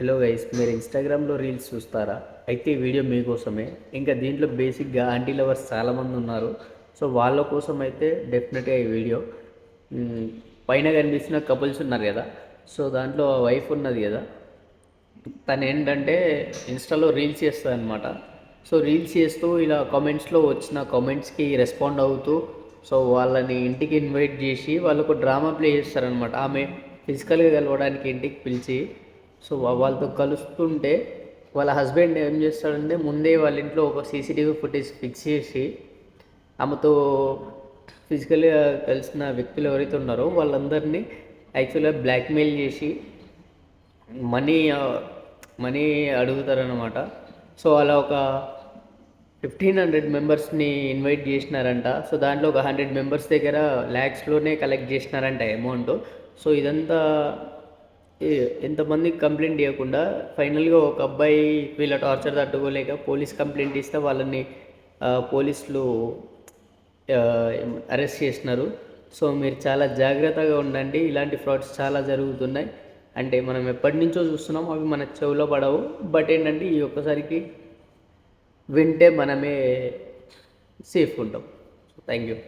Hello guys, మీరు ఇన్స్టాగ్రామ్లో reels చూస్తారా? అయితే ఈ వీడియో మీకోసమే. ఇంకా దీంట్లో బేసిక్గా ఆంటీ లవర్స్ చాలామంది ఉన్నారు. సో వాళ్ళ కోసం అయితే డెఫినెట్గా ఈ వీడియో. మ్, పైన కనిపిస్తున్న కపుల్స్ ఉన్నారు కదా, సో దాంట్లో వైఫ్ ఉన్నది కదా, తను ఏంటంటే ఇన్స్టాలో రీల్స్ చేస్తుంది అనమాట. సో రీల్స్ చేస్తూ ఇలా కామెంట్స్లో వచ్చిన కామెంట్స్కి రెస్పాండ్ అవుతూ, సో వాళ్ళని ఇంటికి ఇన్వైట్ చేసి వాళ్ళకు డ్రామా ప్లే చేస్తారనమాట. ఆమె ఫిజికల్గా కలవడానికి ఇంటికి పిలిచి, సో వాళ్ళతో కలుస్తుంటే వాళ్ళ హస్బెండ్ ఏం చేస్తాడంటే ముందే వాళ్ళ ఇంట్లో ఒక సీసీటీవీ ఫుటేజ్ ఫిక్స్ చేసి ఆమెతో ఫిజికల్గా కలిసిన వ్యక్తులు ఎవరైతే ఉన్నారో వాళ్ళందరినీ యాక్చువల్గా బ్లాక్మెయిల్ చేసి మనీ మనీ అడుగుతారనమాట. సో అలా ఒక 1500 మెంబర్స్ని ఇన్వైట్ చేసినారంట. సో దాంట్లో ఒక 100 మెంబర్స్ దగ్గర ల్యాక్స్లోనే కలెక్ట్ చేసినారంట అమౌంట్. సో ఇదంతా ఎంతమందికి కంప్లైంట్ ఇవ్వకుండా ఫైనల్గా ఒక అబ్బాయి వీళ్ళ టార్చర్ తట్టుకోలేక పోలీస్ కంప్లైంట్ ఇస్తే వాళ్ళని పోలీసులు అరెస్ట్ చేసినారు. సో మీరు చాలా జాగ్రత్తగా ఉండండి, ఇలాంటి ఫ్రాడ్స్ చాలా జరుగుతున్నాయి. అంటే మనం ఎప్పటి నుంచో చూస్తున్నాం, అవి మన చెవిలో పడవు. బట్ ఏంటంటే ఈ ఒక్కసారికి వింటే మనమే సేఫ్ ఉంటాం. Thank you.